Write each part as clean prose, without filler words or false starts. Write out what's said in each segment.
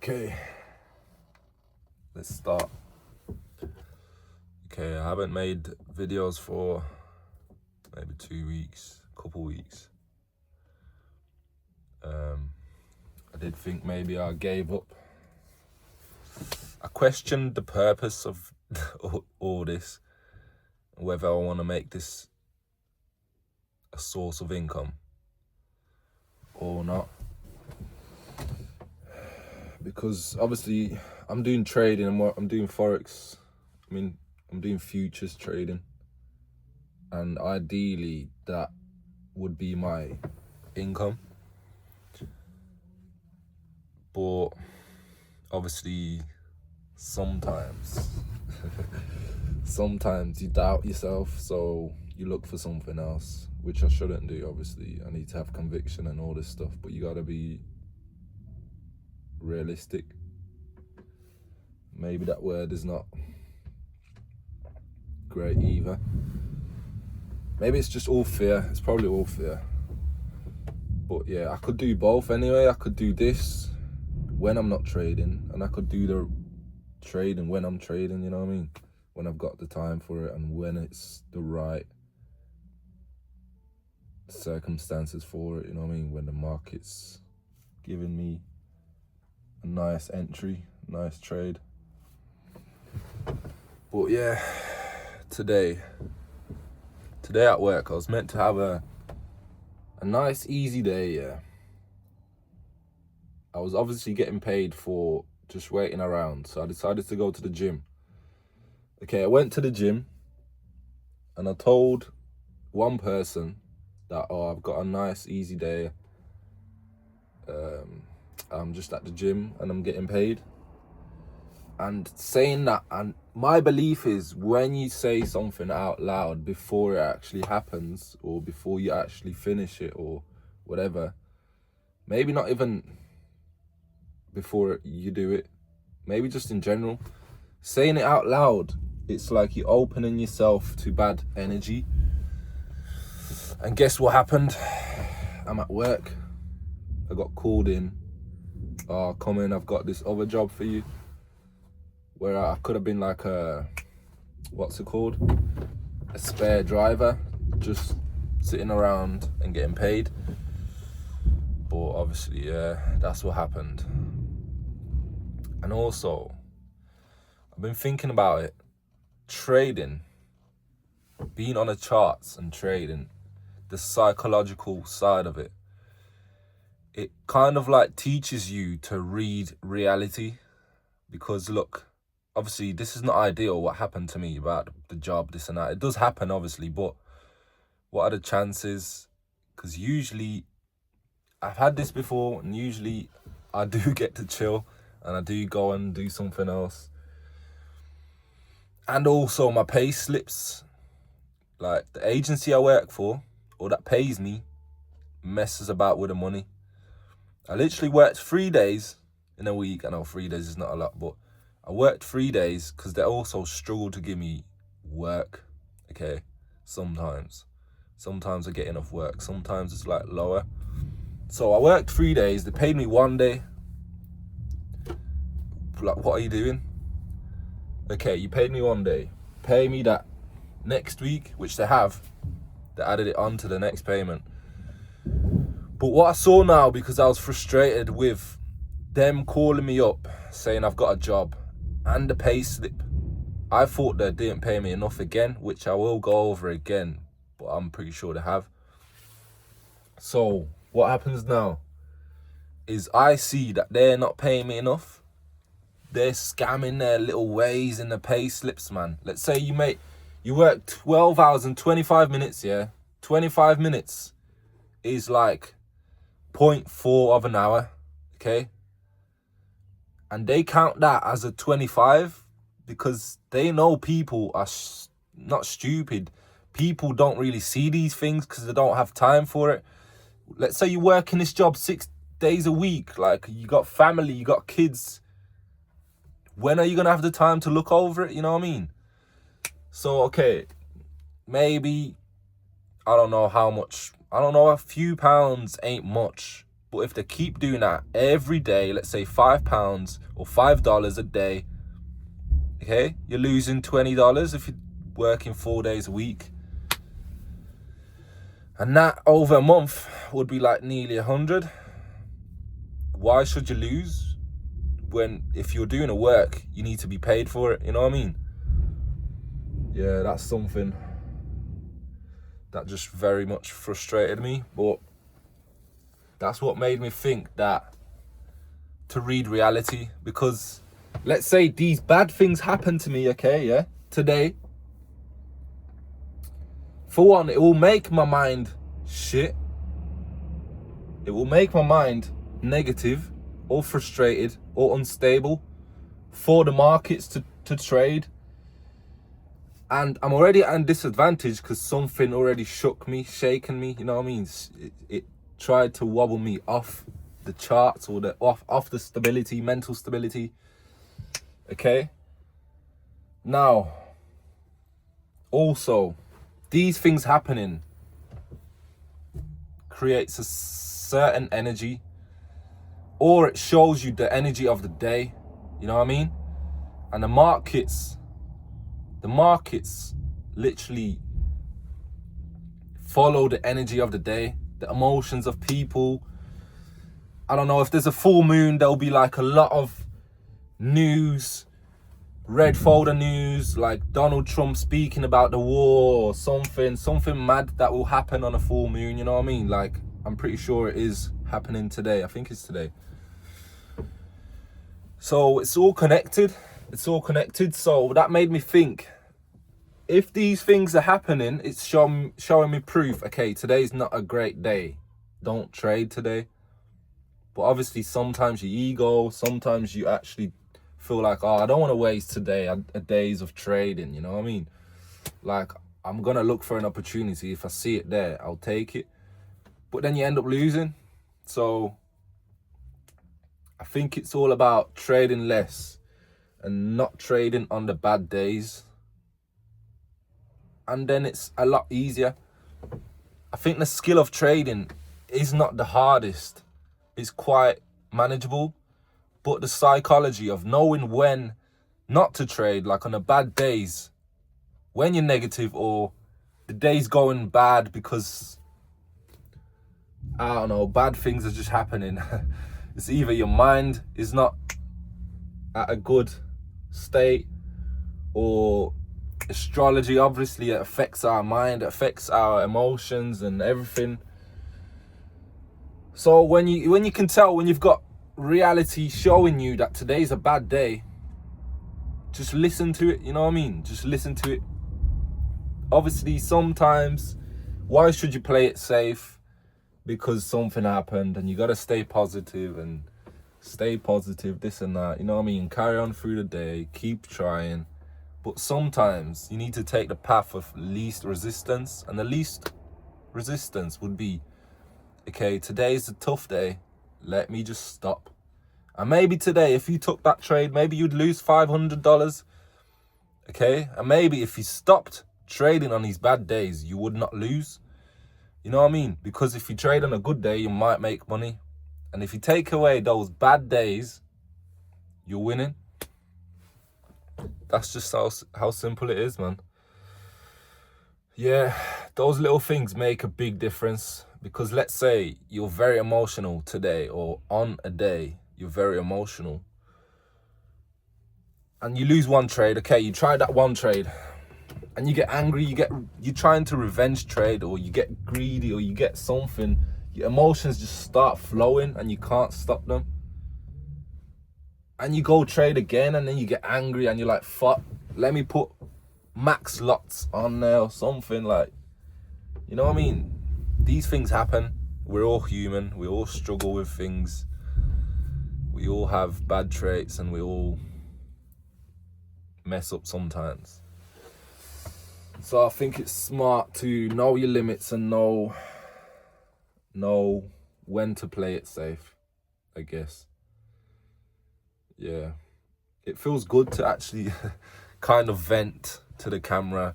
Okay, let's start. Okay, I haven't made videos for maybe 2 weeks, couple weeks. I did think maybe I gave up. I questioned the purpose of all this, whether I want to make this a source of income or not. Because obviously I'm doing trading, I'm doing Forex. I'm doing futures trading. And ideally that would be my income. But obviously sometimes you doubt yourself, so you look for something else, which I shouldn't do. Obviously I need to have conviction and all this stuff, but you gotta be realistic. Maybe that word is not great either. Maybe it's just all fear. It's probably all fear. But yeah, I could do both anyway. I could do this when I'm not trading, and I could do the trading when I'm trading, you know what I mean? When I've got the time for it and when it's the right circumstances for it, you know what I mean? When the market's giving me a nice entry, nice trade. But yeah, today at work, I was meant to have a nice easy day, yeah. I was obviously getting paid for just waiting around, so I decided to go to the gym. Okay, I went to the gym and I told one person that, I've got a nice easy day. I'm just at the gym and I'm getting paid. And saying that, and my belief is when you say something out loud before it actually happens, or before you actually finish it, or whatever, maybe not even before you do it, maybe just in general, saying it out loud, it's like you're opening yourself to bad energy. And guess what happened? I'm at work. I got called in. Come in, I've got this other job for you. Where I could have been like a spare driver, just sitting around and getting paid. But obviously, yeah, that's what happened. And also, I've been thinking about it. Trading, being on the charts and trading, the psychological side of it, it kind of like teaches you to read reality. Because look, obviously this is not ideal what happened to me about the job, this and that. It does happen, obviously, but what are the chances? Because usually, I've had this before, and usually I do get to chill and I do go and do something else. And also my pay slips, like the agency I work for, or that pays me, messes about with the money. I literally worked 3 days in a week. I know 3 days is not a lot, but I worked 3 days because they also struggle to give me work. Okay, sometimes I get enough work, sometimes it's like lower. So I worked 3 days, they paid me 1 day. Like, what are you doing? Okay, you paid me 1 day, pay me that next week, which they added it on to the next payment. But what I saw now, because I was frustrated with them calling me up saying I've got a job and the pay slip, I thought they didn't pay me enough again, which I will go over again, but I'm pretty sure they have. So what happens now is I see that they're not paying me enough. They're scamming their little ways in the pay slips, man. Let's say you work 12 hours and 25 minutes, yeah? 25 minutes is like 0.4 of an hour, okay? And they count that as a 25 because they know people are not stupid. People don't really see these things because they don't have time for it. Let's say you work in this job 6 days a week. Like, you got family, you got kids. When are you going to have the time to look over it? You know what I mean? So, okay, maybe, I don't know how much. I don't know, a few pounds ain't much. But if they keep doing that every day, let's say £5 or $5 a day, okay, you're losing $20 if you're working 4 days a week. And that over a month would be like nearly 100. Why should you lose when if you're doing a work, you need to be paid for it? You know what I mean? Yeah, that's something that just very much frustrated me. But that's what made me think that to read reality. Because let's say these bad things happen to me, okay, yeah, today. For one, it will make my mind shit. It will make my mind negative or frustrated or unstable for the markets to trade. And I'm already at a disadvantage because something already shaken me, you know what I mean? It tried to wobble me off the charts or off the stability, mental stability. Okay? Now, also, these things happening creates a certain energy, or it shows you the energy of the day, you know what I mean? And the markets literally follow the energy of the day, the emotions of people. I don't know, if there's a full moon, there'll be like a lot of news, red folder news, like Donald Trump speaking about the war or something mad that will happen on a full moon, you know what I mean? Like, I'm pretty sure it is happening today. I think it's today. So it's all connected. So that made me think, if these things are happening, it's showing me proof. Okay, today's not a great day. Don't trade today. But obviously, sometimes your ego, sometimes you actually feel like, oh, I don't want to waste today, a days of trading, you know what I mean? Like, I'm going to look for an opportunity. If I see it there, I'll take it. But then you end up losing. So I think it's all about trading less and not trading on the bad days. And then it's a lot easier. I think the skill of trading is not the hardest. It's quite manageable. But the psychology of knowing when not to trade, like on the bad days, when you're negative or the day's going bad because, I don't know, bad things are just happening. It's either your mind is not at a good state, or astrology, obviously, it affects our mind, it affects our emotions and everything. So when you can tell, when you've got reality showing you that today's a bad day, just listen to it, you know what I mean? Just listen to it. Obviously, sometimes, why should you play it safe? Because something happened and you got to stay positive, this and that, you know what I mean? Carry on through the day, keep trying. But sometimes you need to take the path of least resistance, and the least resistance would be, okay, today's a tough day, let me just stop. And maybe today, if you took that trade, maybe you'd lose $500, okay? And maybe if you stopped trading on these bad days, you would not lose. You know what I mean? Because if you trade on a good day, you might make money. And if you take away those bad days, you're winning. That's just how simple it is, man. Yeah, those little things make a big difference. Because let's say you're very emotional today, or on a day, you're very emotional. And you lose one trade, okay, you tried that one trade. And you get angry, you're trying to revenge trade, or you get greedy, or you get something. Your emotions just start flowing and you can't stop them. And you go trade again, and then you get angry and you're like, fuck, let me put max lots on there or something, like, you know what I mean? These things happen. We're all human. We all struggle with things. We all have bad traits and we all mess up sometimes. So I think it's smart to know your limits and know when to play it safe, I guess. Yeah. It feels good to actually kind of vent to the camera.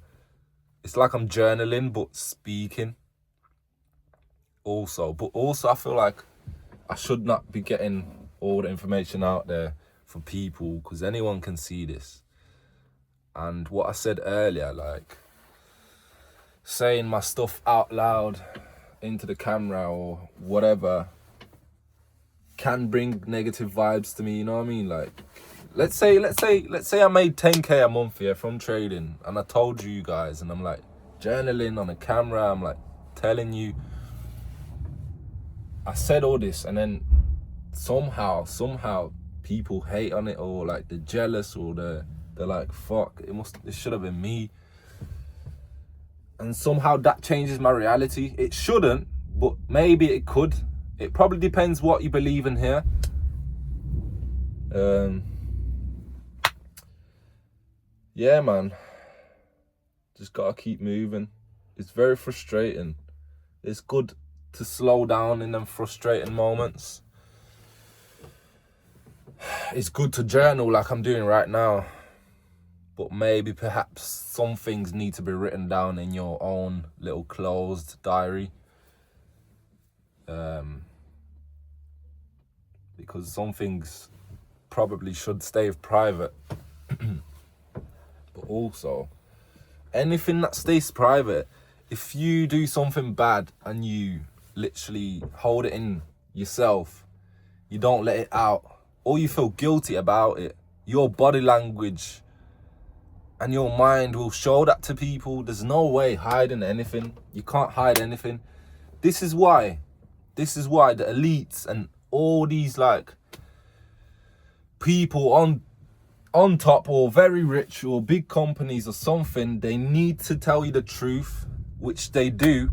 It's like I'm journaling but speaking also. But also I feel like I should not be getting all the information out there for people, because anyone can see this. And what I said earlier, like saying my stuff out loud into the camera or whatever, can bring negative vibes to me, you know what I mean? Like, let's say I made 10k a month here from trading, and I told you guys, and I'm like journaling on a camera, I'm like telling you, I said all this, and then somehow people hate on it, or like they're jealous, or they're like, fuck, it should have been me. And somehow that changes my reality. It shouldn't, but maybe it could. It probably depends what you believe in here. Yeah, man. Just gotta keep moving. It's very frustrating. It's good to slow down in them frustrating moments. It's good to journal like I'm doing right now. But maybe perhaps some things need to be written down in your own little closed diary. Because some things probably should stay private. But also, anything that stays private, if you do something bad and you literally hold it in yourself, you don't let it out, or you feel guilty about it, your body language and your mind will show that to people. There's no way hiding anything. You can't hide anything. This is why the elites and all these like people on top, or very rich, or big companies or something, they need to tell you the truth, which they do,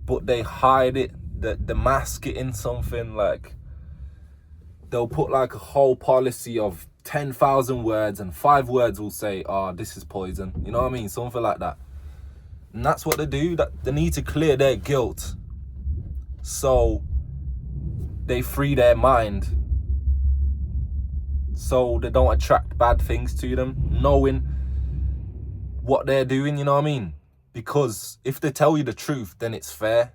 but they hide it, they mask it in something. Like, they'll put like a whole policy of 10,000 words, and 5 words will say, oh, this is poison. You know what I mean? Something like that. And that's what they do. That they need to clear their guilt, so they free their mind, so they don't attract bad things to them, knowing what they're doing, you know what I mean? Because if they tell you the truth, then it's fair.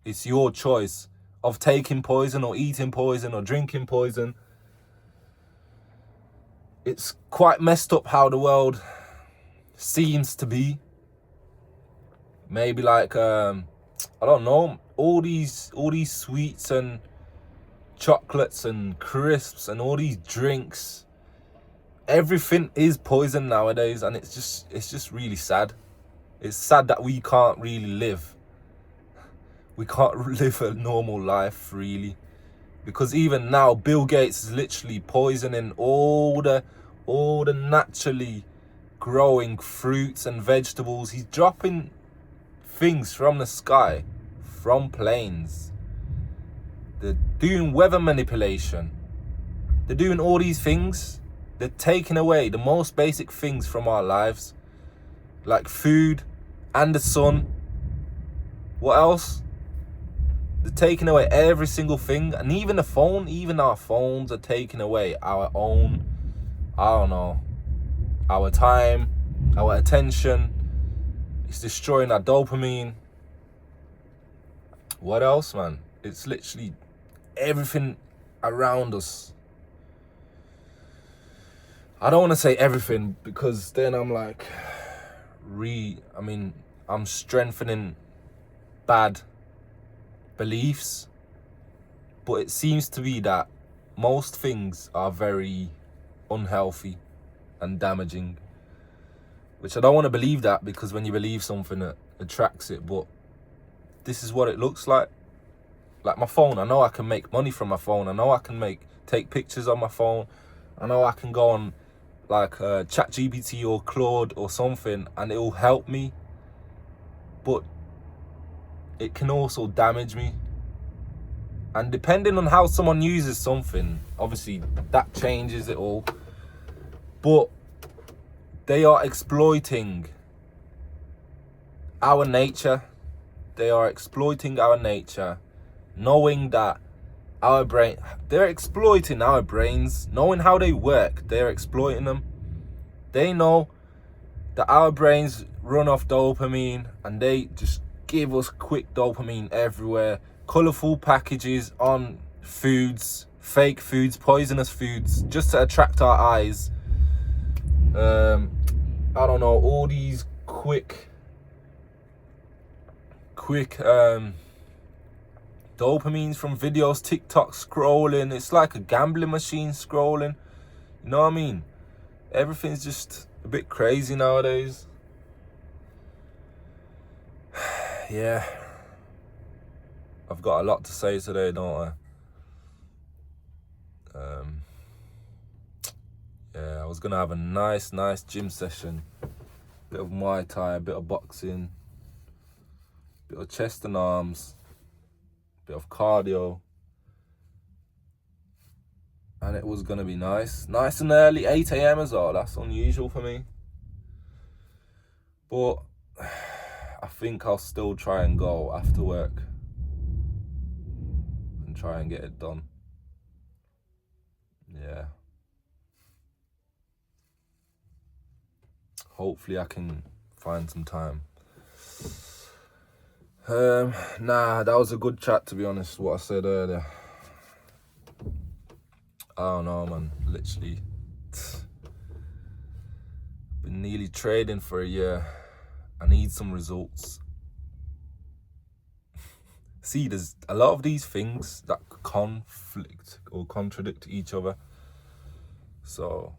It's your choice of taking poison, or eating poison, or drinking poison. It's quite messed up how the world seems to be. Maybe like, I don't know, all these sweets and chocolates and crisps and all these drinks, everything is poison nowadays, and it's just really sad. It's sad that we can't really live. We can't live a normal life, really. Because even now, Bill Gates is literally poisoning all the naturally growing fruits and vegetables. He's dropping things from the sky, from planes. They're doing weather manipulation. They're doing all these things. They're taking away the most basic things from our lives, like food and the sun. What else? They're taking away every single thing, and even the phone, even our phones are taking away our own, I don't know, our time, our attention. It's destroying our dopamine. What else, man? It's literally everything around us. I don't want to say everything, because then I'm like, I'm strengthening bad beliefs. But it seems to be that most things are very unhealthy and damaging, which I don't want to believe that, because when you believe something, it attracts it. But this is what it looks like. Like my phone, I know I can make money from my phone. I know I can take pictures on my phone. I know I can go on like ChatGPT or Claude or something, and it will help me. But it can also damage me. And depending on how someone uses something, obviously that changes it all. But they are exploiting our nature. They are exploiting our nature, knowing that they're exploiting our brains, knowing how they work. They're exploiting them. They know that our brains run off dopamine, and they just give us quick dopamine everywhere. Colourful packages on foods, fake foods, poisonous foods, just to attract our eyes. I don't know, all these quick dopamines from videos, TikTok scrolling. It's like a gambling machine scrolling. You know what I mean? Everything's just a bit crazy nowadays. Yeah. I've got a lot to say today, don't I? Yeah, I was gonna have a nice gym session. Bit of Muay Thai, a bit of boxing, bit of chest and arms, bit of cardio. And it was gonna be nice and early, 8 a.m. as well. That's unusual for me. But I think I'll still try and go after work and try and get it done. Yeah. Hopefully I can find some time. Nah, that was a good chat, to be honest, what I said earlier. I don't know, man. Literally. Been nearly trading for a year. I need some results. See, there's a lot of these things that conflict or contradict each other. So